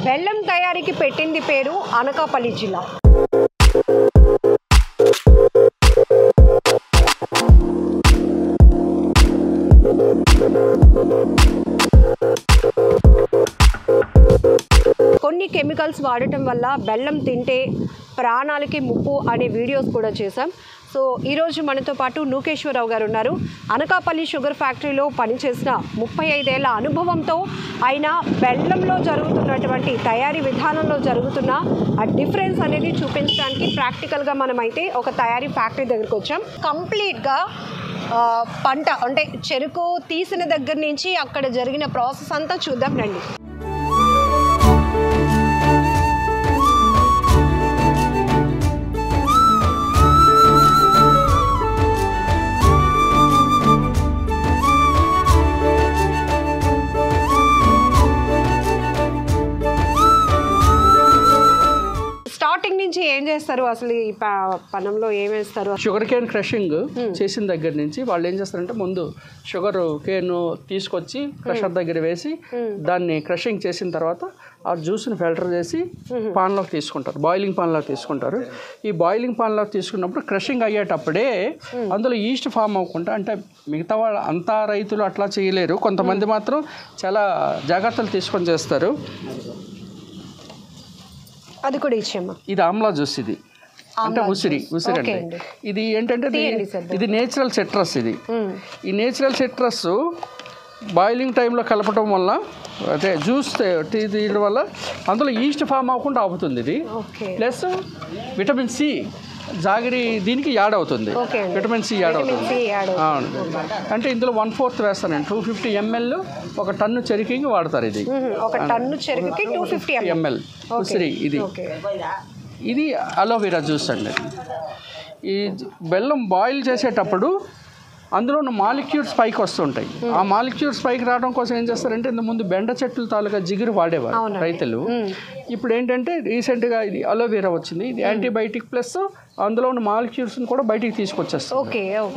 బెల్లం తయారీకి పెట్టింది పేరు అనకాపల్లి జిల్లా. కొన్ని కెమికల్స్ వాడటం వల్ల బెల్లం తింటే ప్రాణాలకి ముప్పు అనే వీడియోస్ కూడా చేశాం. సో ఈరోజు మనతో పాటు నూకేశ్వరరావు గారు ఉన్నారు. అనకాపల్లి షుగర్ ఫ్యాక్టరీలో పనిచేసిన 35 ఏళ్ల అనుభవంతో ఆయన బెల్లంలో జరుగుతున్నటువంటి తయారీ విధానంలో జరుగుతున్న ఆ డిఫరెన్స్ అనేది చూపించడానికి ప్రాక్టికల్గా మనమైతే ఒక తయారీ ఫ్యాక్టరీ దగ్గరికి వచ్చాం. కంప్లీట్గా పంట అంటే చెరుకు తీసిన దగ్గర నుంచి అక్కడ జరిగిన ప్రాసెస్ అంతా చూద్దాం రండి. స్టార్టింగ్ నుంచి ఏం చేస్తారు అసలు ఈ పనంలో ఏం వేస్తారు? షుగర్ కేన్ క్రషింగ్ చేసిన దగ్గర నుంచి వాళ్ళు ఏం చేస్తారంటే ముందు షుగర్ కేన్ తీసుకొచ్చి క్రషర్ దగ్గర వేసి దాన్ని క్రషింగ్ చేసిన తర్వాత ఆ జ్యూస్ని ఫిల్టర్ చేసి పాన్లోకి తీసుకుంటారు, బాయిలింగ్ పాన్లోకి తీసుకుంటారు. ఈ బాయిలింగ్ పాన్లోకి తీసుకున్నప్పుడు క్రషింగ్ అయ్యేటప్పుడే అందులో ఈస్ట్ ఫామ్ అవ్వకుండా, అంటే మిగతా వాళ్ళు అంతా రైతులు అట్లా చేయలేరు, కొంతమంది మాత్రం చాలా జాగ్రత్తలు తీసుకొని చేస్తారు. అది కూడా ఇచ్చామా? ఇది ఆమ్లా జ్యూస్, ఇది అంటే ఉసిరి అండి. ఇది ఏంటంటే ఇది నేచురల్ సిట్రస్. ఇది ఈ నేచురల్ సిట్రస్ బాయిలింగ్ టైంలో కలపడం వల్ల అంటే జ్యూస్ తీయడం వల్ల అందులో ఈస్ట్ ఫామ్ అవ్వకుండా ఆపుతుంది ఇది. ప్లస్ విటమిన్ సి జాగిరి దీనికి యాడ్ అవుతుంది, విటమిన్ సి యాడ్ అవుతుంది. అంటే ఇందులో 1/4 వేస్తానండి. 250 ml ఒక టన్ను చెరుకుకి వాడతారు. ఇది ఒక టన్ను చెరుకుకి 250 ml ఉసిరి. ఇది అలోవెరా జ్యూస్ అండి. ఈ బెల్లం బాయిల్ చేసేటప్పుడు అందులో ఉన్న మాలిక్యూల్స్ పైకి వస్తుంటాయి. ఆ మాలిక్యూల్స్ పైకి రావడం కోసం ఏం చేస్తారంటే ఇంత ముందు బెండ చెట్లు తాలూకా జిగురు వాడేవారు రైతులు. ఇప్పుడు ఏంటంటే రీసెంట్గా ఇది అలోవెరా వచ్చింది. ఇది యాంటీబయాటిక్ ప్లస్ అందులో ఉన్న మాలిక్యూల్స్ని కూడా బయటికి తీసుకొచ్చేస్తాం.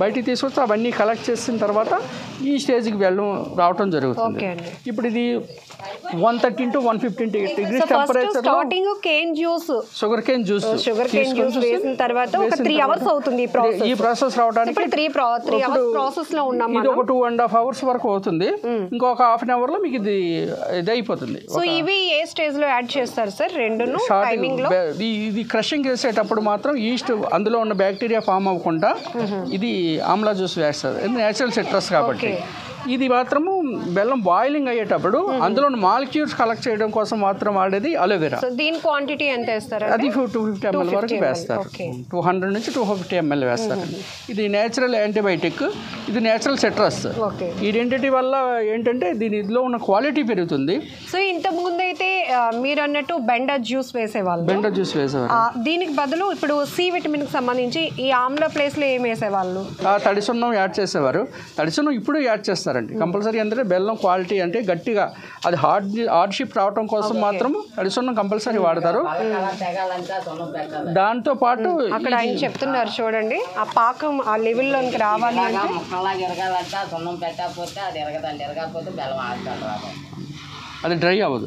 బయటికి తీసుకొస్తే అవన్నీ కలెక్ట్ చేసిన తర్వాత ఈ స్టేజ్కి బెల్లం రావడం జరుగుతుంది. ఇప్పుడు ఇది 130 to 150 degrees temperature sugar cane juice వేసిన తర్వాత ఒక 3 hours అవుతుంది ఈ ప్రాసెస్ రావడానికి. 3 hours ప్రాసెస్ లో ఉన్నాం. ఇది ఒక 2.5 hours వరకు అవుతుంది. ఇంకొక హాఫ్ అన్ అవర్ లో మీకు ఇది అయిపోతుంది. సో ఇవి ఏ స్టేజ్ లో యాడ్ చేస్తారు సార్? రెండును టైమింగ్ లో. ఇది క్రషింగ్ చేసేటప్పుడు మాత్రం ఈస్ట్ అందులో ఉన్న బ్యాక్టీరియా ఫామ్ అవ్వకుండా ఇది ఆమ్లా జ్యూస్ వేస్తారు, నేచురల్ సిట్రస్ కాబట్టి. ఇది మాత్రము బెల్లం బాయిలింగ్ అయ్యేటప్పుడు అందులో మాలిక్యూల్స్ కలెక్ట్ చేయడం కోసం మాత్రం వాడేది అలోవెరా. దీని క్వాంటిటీ ఎంత వేస్తారు? అది 250 ml వరకు వేస్తారు. 200 నుంచి 250 ml వేస్తారు. ఇది నేచురల్ యాంటీబయాటిక్, ఇది నేచురల్ సిట్రస్. ఈ రెండింటి వల్ల ఏంటంటే దీనిలో ఉన్న క్వాలిటీ పెరుగుతుంది. సో ఇంతకు ముందు అయితే మీరు అన్నట్టు బెండ జ్యూస్ వేసేవాళ్ళు. దీనికి బదులు ఇప్పుడు సి విటమిన్ కి సంబంధించి ఈ ఆమ్లా ప్లేస్ లో ఏం వేసేవాళ్ళు? తడిసున్నం యాడ్ చేసేవారు. తడిసున్నం ఇప్పుడు యాడ్ చేస్తారండి కంపల్సరీ. అంటే బెల్లం క్వాలిటీ అంటే గట్టిగా అది హార్డ్షిప్ రావడం కోసం మాత్రం తడిసున్నం కంపల్సరీ వాడతారు. దాంతో పాటు అక్కడ ఆయన చెప్తున్నారు చూడండి, ఆ పాకం ఆ లెవెల్లోకి రావాలి అంటే అది డ్రై అవ్వదు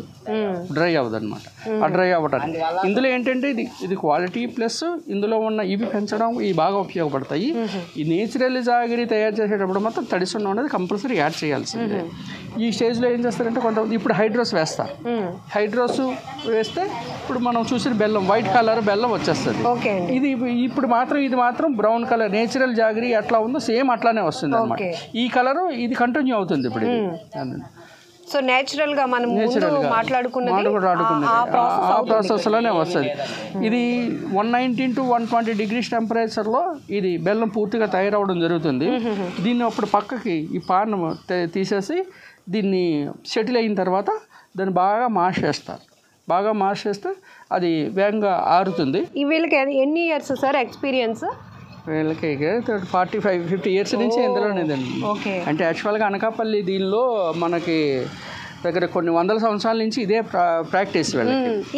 అనమాట. ఆ డ్రై అవ్వటానికి ఇందులో ఏంటంటే ఇది క్వాలిటీ ప్లస్ ఇందులో ఉన్న ఇవి పెంచడం ఇవి బాగా ఉపయోగపడతాయి. ఈ నేచురల్ జాగిరి తయారు చేసేటప్పుడు మాత్రం తడిసున్నం అనేది కంపల్సరీ యాడ్ చేయాల్సిందే. ఈ స్టేజ్లో ఏం చేస్తారంటే కొంతమంది ఇప్పుడు హైడ్రోస్ వేస్తారు. హైడ్రోస్ వేస్తే ఇప్పుడు మనం చూసిన బెల్లం వైట్ కలర్ బెల్లం వచ్చేస్తుంది. ఇది మాత్రం బ్రౌన్ కలర్ నేచురల్ జాగిరి ఎట్లా ఉందో సేమ్ అట్లానే వస్తుంది అనమాట. ఈ కలరు ఇది కంటిన్యూ అవుతుంది ఇప్పుడు. సో నేచురల్ గా మనం మాట్లాడుకున్నది ఆ ప్రాసెస్ లోనే వస్తుంది. ఇది 119 to 120 degrees టెంపరేచర్లో ఇది బెల్లం పూర్తిగా తయారవడం జరుగుతుంది. దీన్ని అప్పుడు పక్కకి ఈ పాన్ తీసేసి దీన్ని సెటిల్ అయిన తర్వాత దాన్ని బాగా మాష్ చేస్తారు. బాగా మాష్ చేస్తే అది వేగంగా ఆరుతుంది. వీళ్ళకి ఎన్ని ఇయర్స్ సార్ ఎక్స్పీరియన్స్? వీళ్ళకి 45-50 years నుంచి ఇందులోనేదండి. అంటే యాక్చువల్గా అనకాపల్లి దీనిలో మనకి దగ్గర కొన్ని వందల సంవత్సరాల నుంచి ఇదే ప్రాక్టీస్.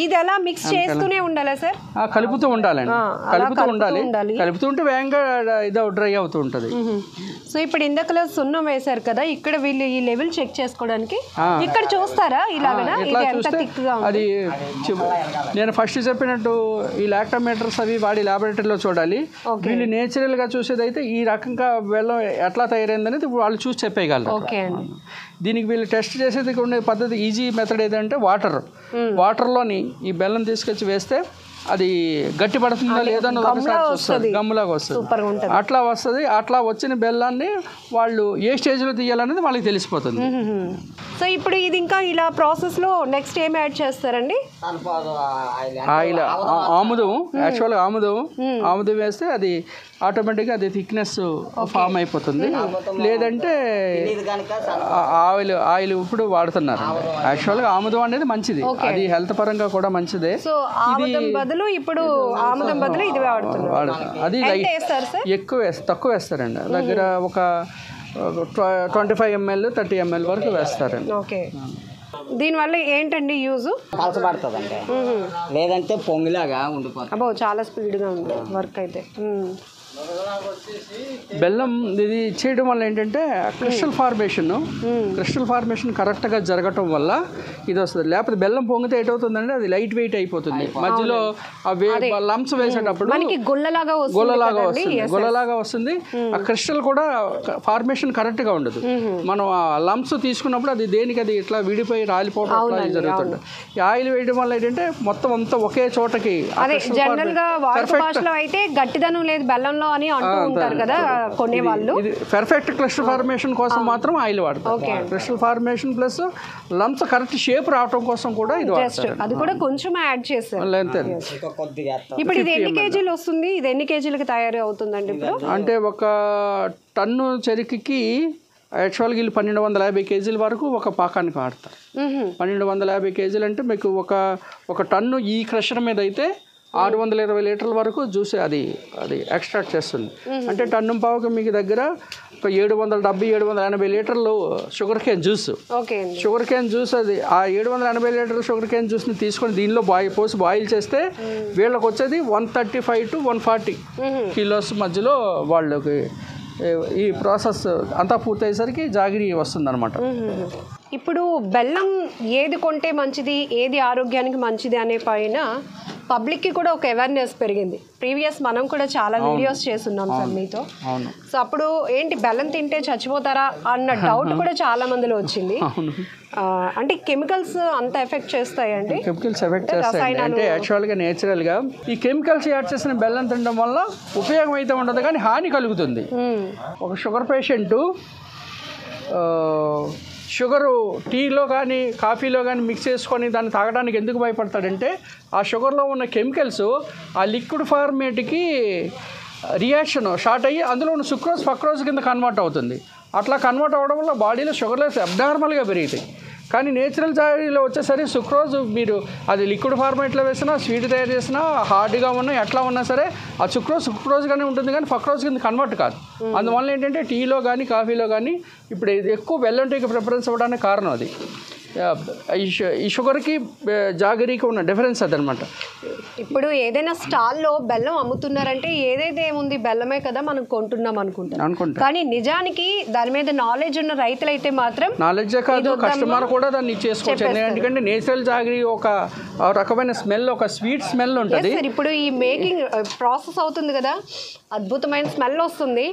ఇది ఎలా మిక్స్ చేస్తూనే ఉండాలా సార్? కలుపుతూ ఉండాలండి, కలుపుతూ ఉండాలి. కలుపుతూ ఉంటే వేగంగా డ్రై అవుతూ ఉంటుంది. సో ఇప్పుడు ఇందాకలో సున్నం వేశారు కదా, ఇక్కడ వీళ్ళు ఈ లెవెల్ చెక్ చేసుకోవడానికి ఇక్కడ చూస్తారా ఇలాగనా ఇది ఎంత థిక్గా ఉంది? అది నేను ఫస్ట్ చెప్పినట్టు ఈ లాక్టోమీటర్స్ అవి వాడి ల్యాబొరేటరీలో చూడాలి. వీళ్ళు నేచురల్గా చూసేది అయితే ఈ రకంగా బెల్లం ఎట్లా తయారైందనేది వాళ్ళు చూసి చెప్పేయగలరు. ఓకే అండి. దీనికి వీళ్ళు టెస్ట్ చేసేది ఉండే పద్ధతి ఈజీ మెథడ్ ఏదంటే వాటర్లోని ఈ బెల్లం తీసుకొచ్చి వేస్తే అది గట్టి పడుతుందా లేదా అన్నది ఒకసారి చూస్తుంది, గమ్ములాగా వస్తుంది. అట్లా వస్తుంది. అట్లా వచ్చిన బెల్లాన్ని వాళ్ళు ఏ స్టేజ్లో తీయాలనేది వాళ్ళకి తెలిసిపోతుంది. సో ఇప్పుడు ఇది ఇంకా ఇలా ప్రాసెస్లో నెక్స్ట్ ఏం యాడ్ చేస్తారండి? ఆయిల్, ఆముదం. యాక్చువల్గా ఆముదం వేస్తే అది ఆటోమేటిక్గా అది థిక్నెస్ ఫామ్ అయిపోతుంది. లేదంటే ఆయిల్ ఇప్పుడు వాడుతున్నారు. యాక్చువల్గా ఆముదం అనేది మంచిది, అది హెల్త్ పరంగా కూడా మంచిదే. ఇప్పుడు ఆముదం బదులు ఇది వాడుతున్నారు. అది తక్కువ వేస్తారండి, దగ్గర ఒక 25 ml 30 ml వరకు వేస్తారండి. ఓకే. దీనివల్ల ఏంటండి యూజ్? పలసపడుతుందండి, లేదంటే పొంగిలాగా ఉండిపోతుంది. అబ్బో చాలా స్పీడ్గా ఉంది వర్క్ అయితే. బెల్లం ఇది చేయడం వల్ల ఏంటంటే క్రిస్టల్ ఫార్మేషన్ కరెక్ట్గా జరగటం వల్ల ఇది వస్తుంది. లేకపోతే బెల్లం పొంగితే ఏటవుతుందంటే అది లైట్ వెయిట్ అయిపోతుంది. మధ్యలో లంప్స్ వేసేటప్పుడు గుల్లలాగా వస్తుంది. ఆ క్రిస్టల్ కూడా ఫార్మేషన్ కరెక్ట్గా ఉండదు. మనం ఆ లంప్స్ తీసుకున్నప్పుడు అది దేనికి అది ఇట్లా విడిపోయి రాలిపోవడం అట్లా జరుగుతుంది. ఈ ఆయిల్ వేయడం వల్ల ఏంటంటే మొత్తం అంతా ఒకే చోటకి గట్టిదనం లేదు బెల్లంలో అని అంటూ ఉంటారు కదా కొనేవాళ్ళు. ఇది పర్ఫెక్ట్ క్రిస్టల్ ఫార్మేషన్ కోసం మాత్రం ఆయిల్ వాడతారు. Crystal formation plus lumps correct shape రావడం కోసం కూడా ఇది వాడతారు. అది కూడా కొంచెం యాడ్ చేస్తారు. ఇప్పుడు ఇది ఎన్ని కేజీలు వస్తుంది? ఇది ఎన్ని కేజీలకి తయారు అవుతుందండి ఇప్పుడు? అంటే ఒక టన్ను చెరుకుకి యాక్చువల్గా వీళ్ళు 1250 కేజీల వరకు ఒక పాకానికి వాడతారు. 1250 కేజీలు అంటే మీకు ఒక టన్ను ఈ క్రషర్ మీద అయితే 620 లీటర్ల వరకు జ్యూస్ అది ఎక్స్ట్రాక్ట్ చేస్తుంది. అంటే టన్ను పావుకి మీకు దగ్గర ఒక 780-780 లీటర్లు షుగర్ కేన్ జ్యూస్. అది ఆ 780 లీటర్ల షుగర్ కేన్ జ్యూస్ని తీసుకొని దీనిలో పోసి బాయిల్ చేస్తే వీళ్ళకి వచ్చేది 135 to 140 కిలోస్ మధ్యలో వాళ్ళకి ఈ ప్రాసెస్ అంతా పూర్తయ్యేసరికి జాగిరి వస్తుందన్నమాట. ఇప్పుడు బెల్లం ఏది కొంటే మంచిది, ఏది ఆరోగ్యానికి మంచిది అనే పైన పబ్లిక్కి కూడా ఒక అవేర్నెస్ పెరిగింది. ప్రీవియస్ మనం కూడా చాలా వీడియోస్ చేస్తున్నాం సార్ మీతో. సో అప్పుడు ఏంటి బెల్లం తింటే చచ్చిపోతారా అన్న డౌట్ కూడా చాలా మందిలో వచ్చింది. అంటే కెమికల్స్ అంత ఎఫెక్ట్ చేస్తాయండి? కెమికల్స్ ఎఫెక్ట్ చేస్తాయి అంటే యాక్చువల్గా నేచురల్గా ఈ కెమికల్స్ యాడ్ చేసిన బెల్లం తినడం వల్ల ఉపయోగం అయితే ఉండదు కానీ హాని కలుగుతుంది. ఒక షుగర్ పేషెంటు షుగరు టీలో కానీ కాఫీలో కానీ మిక్స్ చేసుకొని దాన్ని తాగడానికి ఎందుకు భయపడతాడంటే ఆ షుగర్లో ఉన్న కెమికల్స్ ఆ లిక్విడ్ ఫార్మేట్కి రియాక్షన్ స్టార్ట్ అయ్యి అందులో ఉన్న సుక్రోజ్ ఫక్రోజ్ కింద కన్వర్ట్ అవుతుంది. అట్లా కన్వర్ట్ అవ్వడం వల్ల బాడీలో షుగర్ లెవెల్స్ అబ్నార్మల్గా పెరుగుతాయి. కానీ నేచురల్ జాడీలో వచ్చేసరికి సుక్రోజ్ మీరు అది లిక్విడ్ ఫార్మేట్లో వేసినా స్వీట్ తయారు చేసినా హార్డ్గా ఉన్నా ఎట్లా ఉన్నా సరే ఆ సుక్రోజ్గానే ఉంటుంది కానీ ఫక్రోజ్ కింద కన్వర్ట్ కాదు. అందువల్ల ఏంటంటే టీలో కానీ కాఫీలో కానీ ఇప్పుడు ఎక్కువ బెల్లం టీకి ప్రిఫరెన్స్ ఇవ్వడానికి కారణం అది. ఈ షుగర్కి జాగరీకి ఉన్న డిఫరెన్స్ అదనమాట. ఇప్పుడు ఏదైనా స్టాల్లో బెల్లం అమ్ముతున్నారంటే ఏదైతే ఏముంది బెల్లమే కదా మనం కొంటున్నాం అనుకుంటాం. కానీ నిజానికి దాని మీద నాలెడ్జ్ ఉన్న రైతులైతే మాత్రం నాలెడ్జే కాదు కస్టమర్ కూడా దాన్ని చేసుకోవచ్చు. ఎందుకంటే నేచురల్ జాగరీ ఒక రకమైన స్మెల్, ఒక స్వీట్ స్మెల్ ఉంటుంది. ఇప్పుడు ఈ మేకింగ్ ప్రాసెస్ అవుతుంది కదా, అద్భుతమైన స్మెల్ వస్తుంది.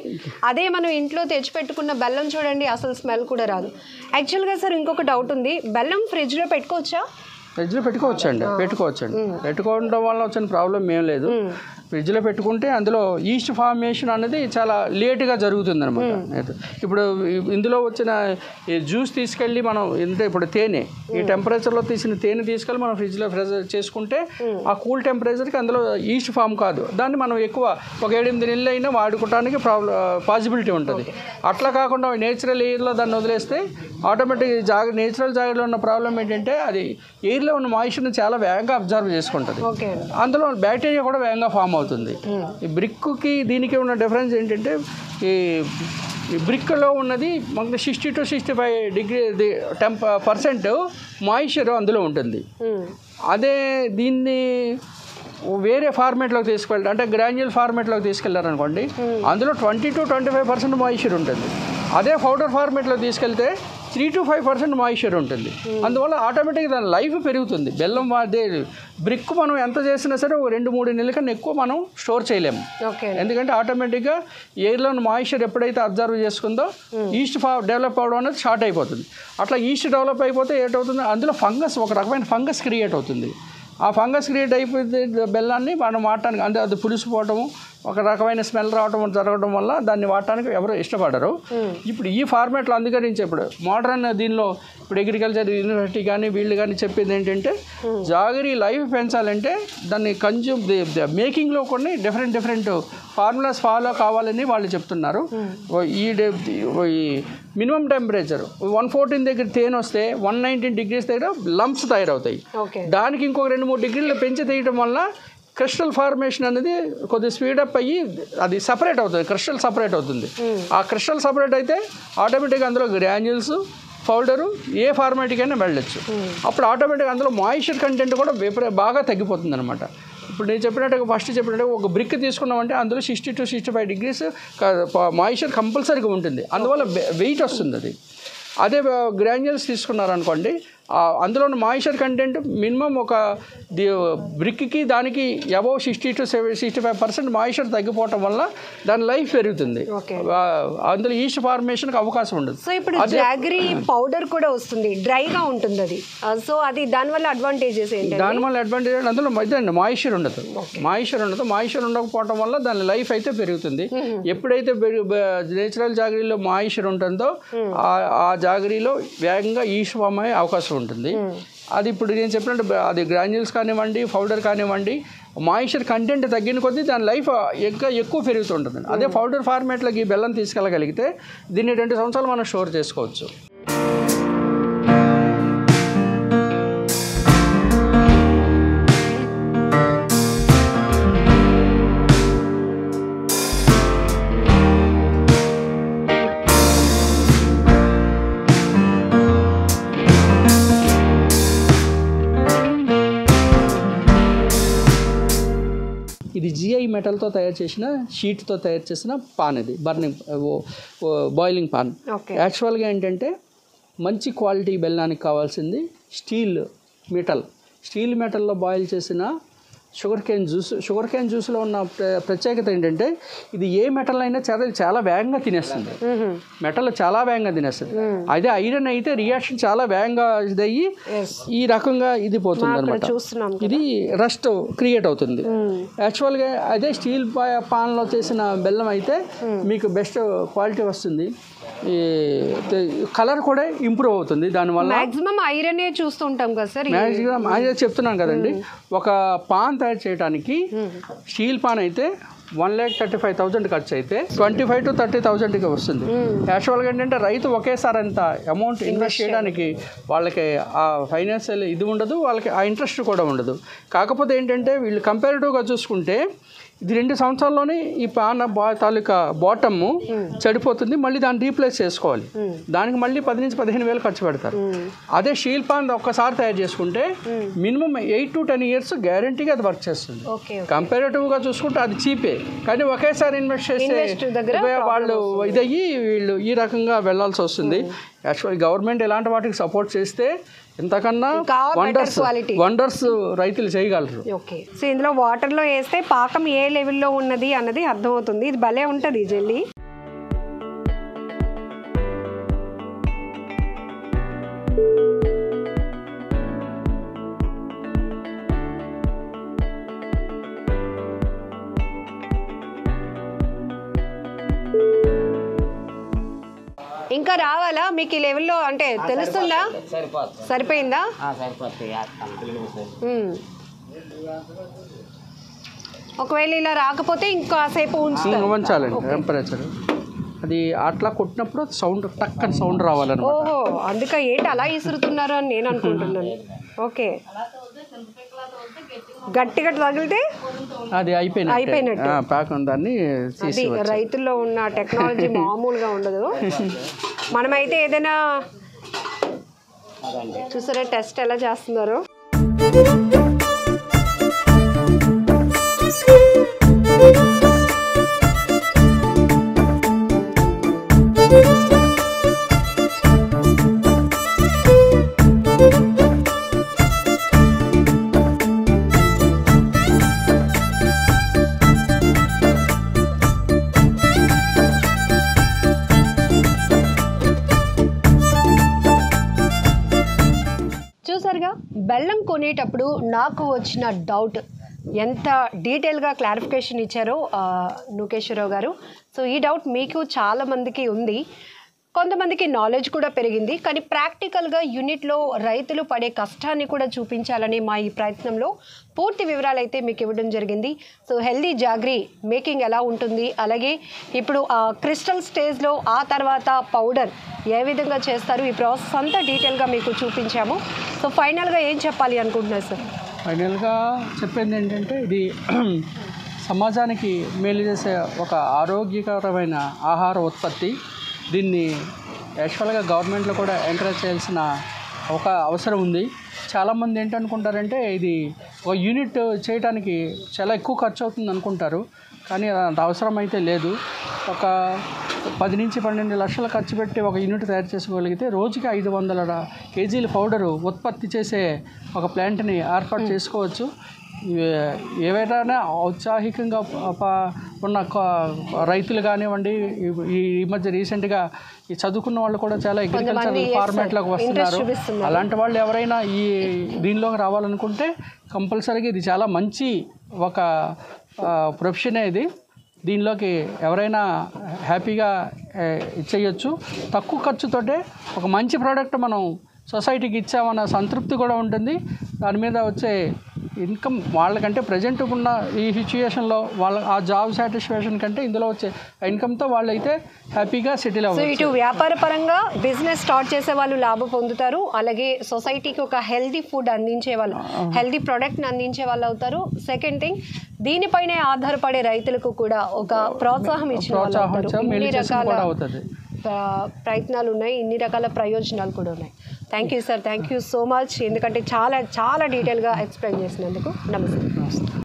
అదే మనం ఇంట్లో తెచ్చిపెట్టుకున్న బెల్లం చూడండి అసలు స్మెల్ కూడా రాదు. యాక్చువల్గా సార్ ఇంకొక డౌట్ ఉంది, బెల్లం ఫ్రిడ్జ్లో పెట్టుకోవచ్చా? ఫ్రిడ్జ్లో పెట్టుకోవచ్చండి. పెట్టుకోవడం వల్ల వచ్చిన ప్రాబ్లం ఏం లేదు. ఫ్రిడ్జ్లో పెట్టుకుంటే అందులో ఈస్ట్ ఫార్మేషన్ అనేది చాలా లేటుగా జరుగుతుంది అనమాట. ఇప్పుడు ఇందులో వచ్చిన ఈ జ్యూస్ తీసుకెళ్ళి మనం ఇప్పుడు తేనె ఈ టెంపరేచర్లో తీసిన తేనె తీసుకెళ్ళి మనం ఫ్రిడ్జ్లో ఫ్రెష్ చేసుకుంటే ఆ కూల్ టెంపరేచర్కి అందులో ఈస్ట్ ఫామ్ కాదు. దాన్ని మనం ఎక్కువ ఒక 7-8 నెలలు అయినా వాడుకోవడానికి పాసిబిలిటీ ఉంటుంది. అట్లా కాకుండా నేచురల్ ఎయిర్లో దాన్ని వదిలేస్తే ఆటోమేటిక్ నేచురల్ జాగ్రత్తలో ఉన్న ప్రాబ్లం ఏంటంటే అది ఎయిర్లో ఉన్న మాయిశ్చర్ని చాలా వేగంగా అబ్జర్వ్ చేసుకుంటుంది. అందులో బ్యాక్టీరియా కూడా వేగంగా ఫామ్ అవుతుంది. ఈ బ్రిక్కి దీనికి ఉన్న డిఫరెన్స్ ఏంటంటే ఈ బ్రిక్లో ఉన్నది మనకి 60 to 65 డిగ్రీ % మాయిశ్చర్ అందులో ఉంటుంది. అదే దీన్ని వేరే ఫార్మేట్లోకి తీసుకెళ్ళి అంటే గ్రాన్యుల్ ఫార్మేట్లోకి తీసుకెళ్లారనుకోండి, అందులో 20 to 25% మాయిశ్చర్ ఉంటుంది. అదే పౌడర్ ఫార్మేట్లో తీసుకెళ్తే 3 to 5% మాయిశ్చర్ ఉంటుంది. అందువల్ల ఆటోమేటిక్గా దాని లైఫ్ పెరుగుతుంది. బెల్లం అదే బ్రిక్ మనం ఎంత చేసినా సరే 2-3 నెలల కన్నా ఎక్కువ మనం స్టోర్ చేయలేము. ఎందుకంటే ఆటోమేటిక్గా ఎయిర్లోని మాయిశ్చర్ ఎప్పుడైతే అబ్జర్వ్ చేసుకుందో ఈస్ట్ డెవలప్ అవడం అనేది స్టార్ట్ అయిపోతుంది. అట్లా ఈస్ట్ డెవలప్ అయిపోతే ఏటవుతుంది, అందులో ఫంగస్, ఒక రకమైన ఫంగస్ క్రియేట్ అవుతుంది. ఆ ఫంగస్ క్రియేట్ అయిపోతే బెల్లాన్ని మనం వాడటానికి, అంటే అది పులిసిపోవటము, ఒక రకమైన స్మెల్ రావటం జరగడం వల్ల దాన్ని వాడటానికి ఎవరు ఇష్టపడరు. ఇప్పుడు ఈ ఫార్మాట్లో అందుకరించి ఇప్పుడు మోడర్న్ దీనిలో ఇప్పుడు అగ్రికల్చర్ యూనివర్సిటీ కానీ వీళ్ళు కానీ చెప్పేది ఏంటంటే జాగరీ లైఫ్ పెంచాలంటే దాన్ని మేకింగ్లో కొన్ని డిఫరెంట్ ఫార్ములాస్ ఫాలో కావాలని వాళ్ళు చెప్తున్నారు. ఈ మినిమం టెంపరేచర్ 114 దగ్గర తేనె వస్తే 119 degrees దగ్గర లంప్స్ తయారవుతాయి. దానికి ఇంకొక 2-3 degrees పెంచి తీయటం వల్ల క్రిస్టల్ ఫార్మేషన్ అనేది కొద్దిగా స్పీడప్ అయ్యి అది సపరేట్ అవుతుంది, క్రిస్టల్ సపరేట్ అవుతుంది. ఆ క్రిస్టల్ సపరేట్ అయితే ఆటోమేటిక్గా అందులో గ్రాన్యూల్స్ పౌడరు ఏ ఫార్మాటికైనా వెళ్ళచ్చు. అప్పుడు ఆటోమేటిక్గా అందులో మాయిశ్చర్ కంటెంట్ కూడా బాగా తగ్గిపోతుంది అనమాట. ఇప్పుడు నేను చెప్పినట్టుగా ఫస్ట్ చెప్పినట్టుగా ఒక బ్రిక్ తీసుకున్నామంటే అందులో 60 to 65 degrees మాయిశ్చర్ కంపల్సరీగా ఉంటుంది. అందువల్ల వెయిట్ వస్తుంది అది. అదే గ్రాన్యూల్స్ తీసుకున్నారనుకోండి, అందులో మాయిశ్చర్ కంటెంట్ మినిమం ఒక బ్రిక్కి దానికి అబౌవ్ 60 to 65% మాయిశ్చర్ తగ్గిపోవటం వల్ల దాని లైఫ్ పెరుగుతుంది. అందులో ఈస్ట్ ఫార్మేషన్కి అవకాశం ఉండదు. సో ఇప్పుడు జాగరీ పౌడర్ కూడా వస్తుంది, డ్రైగా ఉంటుంది అది. సో అది దానివల్ల అడ్వాంటేజెస్ ఏంటి? దానివల్ల అడ్వాంటేజ్ అంటే అందులో ఇదండి మాయిశ్చర్ ఉండదు. మాయిశ్చర్ ఉండకపోవటం వల్ల దాని లైఫ్ అయితే పెరుగుతుంది. ఎప్పుడైతే నేచురల్ జాగరీలో మాయిశ్చర్ ఉంటుందో ఆ జాగరీలో వేగంగా ఈస్ట్ ఫామ్ అయ్యే అవకాశం ఉంటుంది. అది ఇప్పుడు నేను చెప్పినట్టు అది గ్రాన్యూల్స్ కానివ్వండి, పౌడర్ కానివ్వండి, మాయిశ్చర్ కంటెంట్ తగ్గిన కొద్దీ దాని లైఫ్ ఇంకా ఎక్కువ పెరుగుతుంటుంది. అదే పౌడర్ ఫార్మేట్లోకి బెల్లం తీసుకెళ్ళగలిగితే దీన్ని 2 సంవత్సరాలు మనం స్టోర్ చేసుకోవచ్చు. ఇది GI మెటల్తో తయారు చేసిన షీట్తో తయారు చేసిన పాన్, ఇది బర్నింగ్ బాయిలింగ్ పాన్. యాక్చువల్గా ఏంటంటే మంచి క్వాలిటీ బెల్లానికి కావాల్సింది స్టీల్ మెటల్లో బాయిల్ చేసిన షుగర్ కేన్ జ్యూస్లో ఉన్న ప్రత్యేకత ఏంటంటే ఇది ఏ మెటల్ అయినా చాలా వేగంగా తినేస్తుంది. మెటల్ చాలా వేగంగా తినేస్తుంది. అదే ఐరన్ అయితే రియాక్షన్ చాలా వేగంగా ఇదయ్యి ఈ రకంగా ఇది పోతుంది అనమాట. ఇది రస్ట్ క్రియేట్ అవుతుంది. యాక్చువల్గా అదే స్టీల్ పాన్లో చేసిన బెల్లం అయితే మీకు బెస్ట్ క్వాలిటీ వస్తుంది. ఈ కలర్ కూడా ఇంప్రూవ్ అవుతుంది. దానివల్ల మాక్సిమం ఐరనే చూస్తుంటాం కదా సార్. మ్యాక్సిమం ఐరన్ చెప్తున్నాను కదండి. ఒక పాన్ తయారు చేయడానికి స్టీల్ పాన్ అయితే 1,35,000 ఖర్చు అయితే 25,000 to 30,000కి వస్తుంది. యాక్చువల్గా ఏంటంటే రైతు ఒకేసారి అంత అమౌంట్ ఇన్వెస్ట్ చేయడానికి వాళ్ళకి ఆ ఫైనాన్షియల్ ఇది ఉండదు, వాళ్ళకి ఆ ఇంట్రెస్ట్ కూడా ఉండదు. కాకపోతే ఏంటంటే వీళ్ళు కంపారిటివ్గా చూసుకుంటే ఇది 2 సంవత్సరాల్లోనే ఈ పాన్ తాలూకా బాటమ్ చెడిపోతుంది. మళ్ళీ దాన్ని రీప్లేస్ చేసుకోవాలి. దానికి మళ్ళీ 10 నుంచి 15,000 ఖర్చు పెడతారు. అదే స్టీల్ పాన్ ఒక్కసారి తయారు చేసుకుంటే మినిమం 8 to 10 years గ్యారంటీగా అది వర్క్ చేస్తుంది. కంపారిటివ్గా చూసుకుంటే అది చీపే, కానీ ఒకేసారి ఇన్వెస్ట్ చేస్తే వాళ్ళు ఇదయ్యి వీళ్ళు ఈ రకంగా వెళ్లాల్సి వస్తుంది. యాక్చువల్లీ గవర్నమెంట్ ఎలాంటి వాటికి సపోర్ట్ చేస్తే ఇంతకన్నా వండర్స్ రైతులు చేయగలరు. ఓకే, సో ఇందులో వాటర్లో వేస్తే పాకం ఏ లెవెల్లో ఉన్నది అన్నది అర్థమవుతుంది. ఇది భలే ఉంటుంది జెల్లీ. ఇంకా రావాలా మీకు ఈ లెవెల్లో? అంటే తెలుస్తుందా? సరిపోయిందా? ఒకవేళ ఇలా రాకపోతే ఇంకాసేపు ఉంచాలండి టెంపరేచర్. అది అట్లా కొట్టినప్పుడు సౌండ్ టక్కని సౌండ్ రావాలన్నమాట. ఓహో, అందుకే ఏంటి అలా ఇసురుతున్నారు అని నేను అనుకుంటున్నాను. ఓకే, గట్టిగా తగిలితే అది అయిపోయినట్టు పాకం. దాన్ని అది రైతుల్లో ఉన్న టెక్నాలజీ మామూలుగా ఉండదు. మనమైతే ఏదైనా చూసారా టెస్ట్ ఎలా చేస్తున్నారు. తినేటప్పుడు నాకు వచ్చిన డౌట్ ఎంత డీటెయిల్గా క్లారిఫికేషన్ ఇచ్చారో నూకేశ్వరరావు గారు. సో ఈ డౌట్ మీకు చాలామందికి ఉంది, కొంతమందికి నాలెడ్జ్ కూడా పెరిగింది. కానీ ప్రాక్టికల్గా యూనిట్లో రైతులు పడే కష్టాన్ని కూడా చూపించాలని మా ఈ ప్రయత్నంలో పూర్తి వివరాలు అయితే మీకు ఇవ్వడం జరిగింది. సో హెల్దీ జాగ్రీ మేకింగ్ ఎలా ఉంటుంది, అలాగే ఇప్పుడు క్రిస్టల్ స్టేజ్లో ఆ తర్వాత పౌడర్ ఏ విధంగా చేస్తారు, ఈ ప్రాసెస్ అంతా డీటెయిల్గా మీకు చూపించాము. సో ఫైనల్గా ఏం చెప్పాలి అనుకుంటున్నారు సార్? ఫైనల్గా చెప్పేది ఏంటంటే ఇది సమాజానికి మేలు చేసే ఒక ఆరోగ్యకరమైన ఆహార ఉత్పత్తి. దీన్ని యాక్చువల్గా గవర్నమెంట్లో కూడా ఎంకరేజ్ చేయాల్సిన ఒక అవసరం ఉంది. చాలామంది ఏంటనుకుంటారంటే ఇది ఒక యూనిట్ చేయడానికి చాలా ఎక్కువ ఖర్చు అవుతుంది అనుకుంటారు, కానీ అంత అవసరం అయితే లేదు. ఒక 10 నుంచి 12 లక్షలు ఖర్చు పెట్టి ఒక యూనిట్ తయారు చేసుకోగలిగితే రోజుకి 500 కేజీల పౌడరు ఉత్పత్తి చేసే ఒక ప్లాంట్ని ఏర్పాటు చేసుకోవచ్చు. ఏవైనా ఔత్సాహికంగా ఉన్న రైతులు కానివ్వండి, ఈ మధ్య రీసెంట్గా ఈ చదువుకున్న వాళ్ళు కూడా చాలా అగ్రికల్చర్ ఫార్మాట్లోకి వస్తున్నారు. అలాంటి వాళ్ళు ఎవరైనా ఈ దీనిలోకి రావాలనుకుంటే కంపల్సరీగా ఇది చాలా మంచి ఒక ప్రొఫెషనే. ఇది దీనిలోకి ఎవరైనా హ్యాపీగా చేయొచ్చు. తక్కువ ఖర్చుతోటే ఒక మంచి ప్రోడక్ట్ మనం సొసైటీకి ఇచ్చామన్న సంతృప్తి కూడా ఉంటుంది. దాని మీద వచ్చే ఇన్కమ్ వాళ్ళకంటే ప్రజెంట్ ఉన్న ఈ సిచ్యుయేషన్లో వాళ్ళ ఆ జాబ్ సాటిస్ఫాక్షన్ కంటే ఇందులో వచ్చే ఇన్కమ్తో వాళ్ళు అయితే హ్యాపీగా సెటిల్ అవ్వచ్చు. సో ఇటు వ్యాపార పరంగా బిజినెస్ స్టార్ట్ చేసే వాళ్ళు లాభం పొందుతారు, అలాగే సొసైటీకి ఒక హెల్దీ ఫుడ్ అందించే వాళ్ళు, హెల్దీ ప్రోడక్ట్ని అందించే వాళ్ళు అవుతారు. సెకండ్ థింగ్, దీనిపైనే ఆధారపడే రైతులకు కూడా ఒక ప్రోత్సాహం ఇచ్చిన వాళ్ళు అవుతారు. ఇన్ని రకాల ప్రయత్నాలు ఉన్నాయి, ఇన్ని రకాల ప్రయోజనాలు కూడా ఉన్నాయి. Thank you sir, thank you so much. ఎందుకంటే చాలా చాలా డీటెయిల్గా ఎక్స్ప్లెయిన్ చేసినందుకు. నమస్తే.